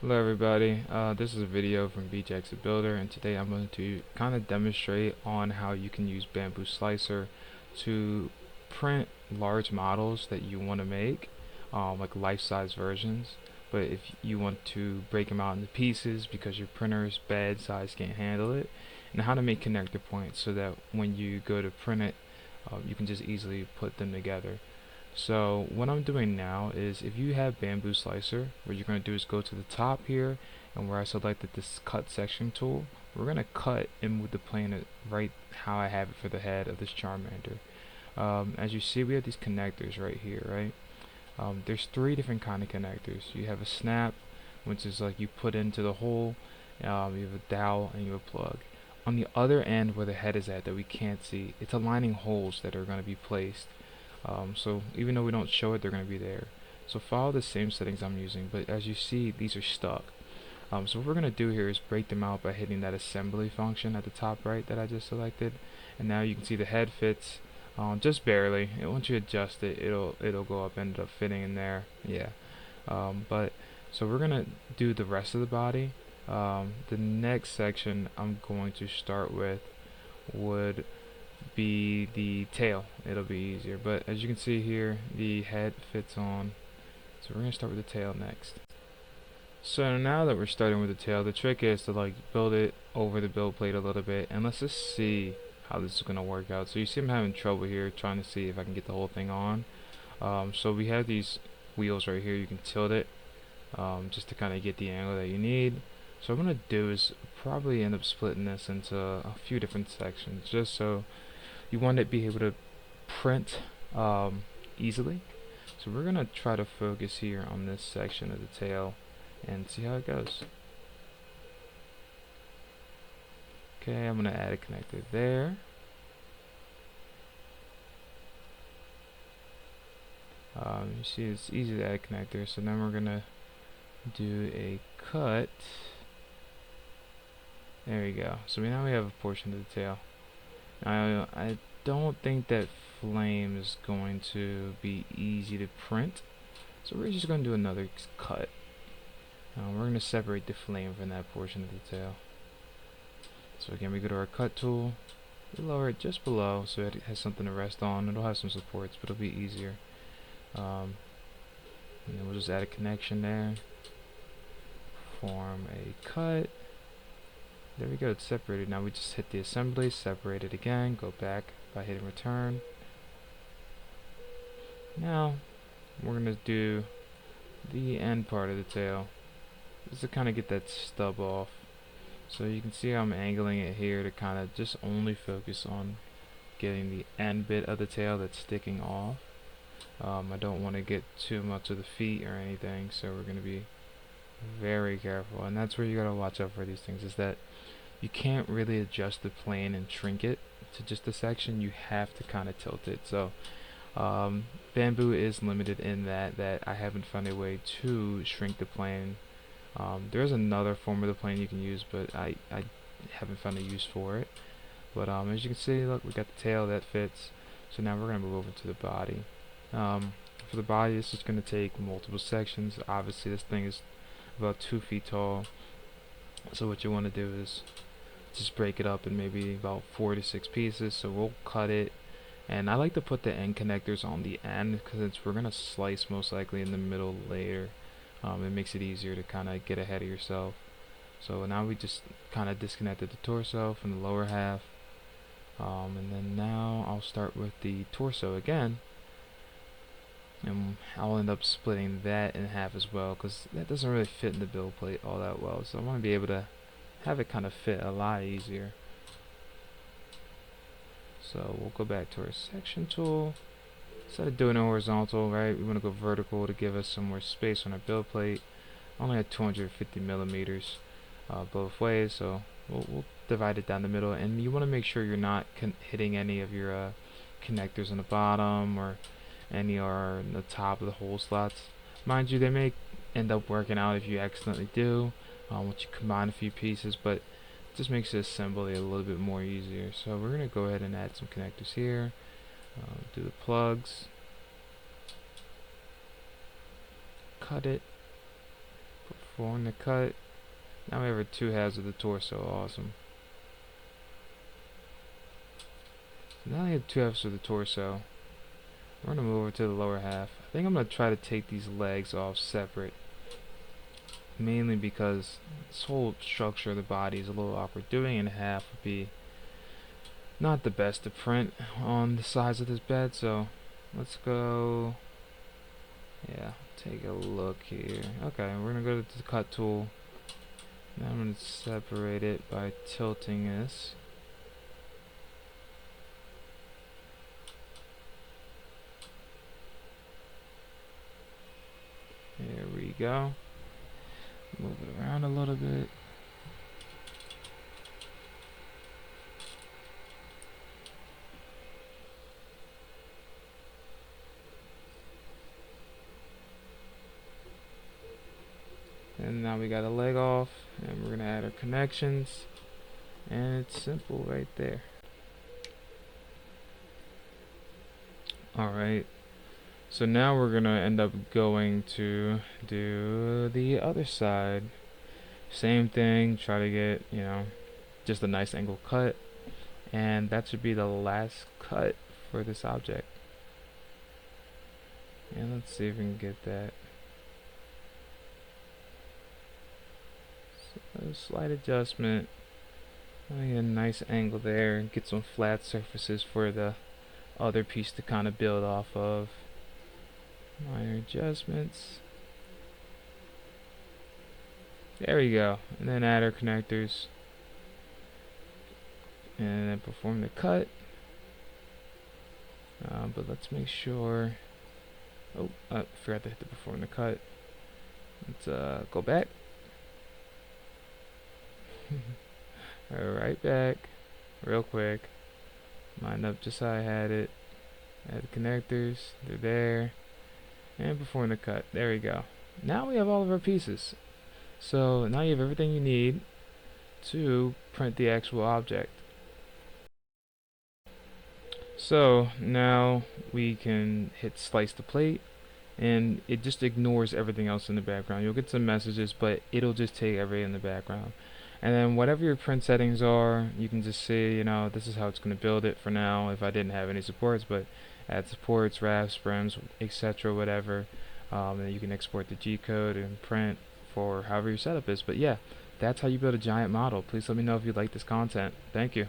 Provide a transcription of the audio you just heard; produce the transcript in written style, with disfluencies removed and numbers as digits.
Hello everybody, this is a video from Detaching Builder, and today I'm going to kind of demonstrate on how you can use Bambu Slicer to print large models that you want to make, like life-size versions. But if you want to break them out into pieces because your printer's bad size can't handle it, and how to make connector points so that when you go to print it, you can just easily put them together. So what I'm doing now is, if you have Bambu Slicer, what you're going to do is go to the top here, and where I selected this cut section tool, we're going to cut and move the plane right how I have it for the head of this Charmander. As you see, we have these connectors right here, right? There's three different kind of connectors. You have a snap, which is like you put into the hole, you have a dowel, and you have a plug. On the other end where the head is at that we can't see, it's aligning holes that are going to be placed. So even though we don't show it, they're going to be there. So follow the same settings I'm using, but as you see, these are stuck. So what we're going to do here is break them out by hitting that assembly function at the top right that I just selected, and now you can see the head fits just barely. And once you adjust it, it'll go up, end up fitting in there. Yeah. But so we're gonna do the rest of the body. The next section I'm going to start with would be the tail. It'll be easier, but as you can see here, the head fits on, so we're gonna start with the tail next. So now that we're starting with the tail, the trick is to like build it over the build plate a little bit, and let's just see how this is gonna work out. So you see I'm having trouble here trying to see if I can get the whole thing on. So we have these wheels right here. You can tilt it just to kind of get the angle that you need. So what I'm gonna do is probably end up splitting this into a few different sections, just so you want to be able to print easily. So we're gonna try to focus here on this section of the tail and see how it goes. Okay, I'm gonna add a connector there. You see it's easy to add a connector, so then we're gonna do a cut. There we go. So now we have a portion of the tail. Now, I don't think that flame is going to be easy to print, so we're just going to do another cut. We're going to separate the flame from that portion of the tail. So again, we go to our cut tool, we lower it just below so it has something to rest on. It'll have some supports, but it'll be easier. And then we'll just add a connection there, form a cut. There we go, it's separated. Now we just hit the assembly, separate it again, go back by hitting return. Now we're going to do the end part of the tail, just to kind of get that stub off. So you can see how I'm angling it here to kind of just only focus on getting the end bit of the tail that's sticking off. I don't want to get too much of the feet or anything, so we're going to be very careful. And that's where you got to watch out for these things, is that you can't really adjust the plane and shrink it to just a section. You have to kind of tilt it. So Bambu is limited in that I haven't found a way to shrink the plane. There's another form of the plane you can use, but I haven't found a use for it. But as you can see, look, we got the tail that fits. So now we're going to move over to the body. For the body, this is going to take multiple sections. Obviously this thing is about 2 feet tall, so what you want to do is just break it up in maybe about 4 to 6 pieces. So we'll cut it, and I like to put the end connectors on the end because we're going to slice most likely in the middle later. It makes it easier to kind of get ahead of yourself. So now we just kind of disconnected the torso from the lower half, and then now I'll start with the torso again, and I'll end up splitting that in half as well, because that doesn't really fit in the build plate all that well. So I want to be able to have it kind of fit a lot easier. So we'll go back to our section tool. Instead of doing it horizontal, right, we want to go vertical to give us some more space on our build plate. I only have 250 millimeters both ways, so we'll divide it down the middle. And you want to make sure you're not hitting any of your connectors on the bottom, or any are in the top of the hole slots. Mind you, they may end up working out if you accidentally do once you combine a few pieces, but it just makes the assembly a little bit more easier. So we're going to go ahead and add some connectors here. Do the plugs, cut it, put Perform the cut. Now we have our two halves of the torso. Awesome. So now we have two halves of the torso. We're going to move over to the lower half. I think I'm going to try to take these legs off separate. Mainly because this whole structure of the body is a little awkward. Doing it in half would be not the best to print on the size of this bed, so let's go. Yeah, take a look here. Okay, we're gonna go to the cut tool. Now I'm gonna separate it by tilting this. There we go. Move it around a little bit. And now we got a leg off, and we're gonna add our connections, and it's simple right there. Alright, so now we're gonna end up going to do the other side. Same thing, try to get, you know, just a nice angle cut, and that should be the last cut for this object. And let's see if we can get that. So a slight adjustment. I get a nice angle there, and get some flat surfaces for the other piece to kind of build off of. Minor adjustments. There we go. And then add our connectors. And then perform the cut. But let's make sure. Oh, I forgot to hit the perform the cut. Let's go back. Right back. Real quick. Line up just how I had it. Add the connectors. They're there. And perform the cut. There we go. Now we have all of our pieces. So now you have everything you need to print the actual object. So now we can hit slice to plate, and it just ignores everything else in the background. You'll get some messages, but it'll just take everything in the background. And then whatever your print settings are, you can just say, you know, this is how it's going to build it for now if I didn't have any supports, but add supports, wraps, sprims, etc., whatever. And you can export the G code and print for however your setup is. But yeah, that's how you build a giant model. Please let me know if you like this content. Thank you.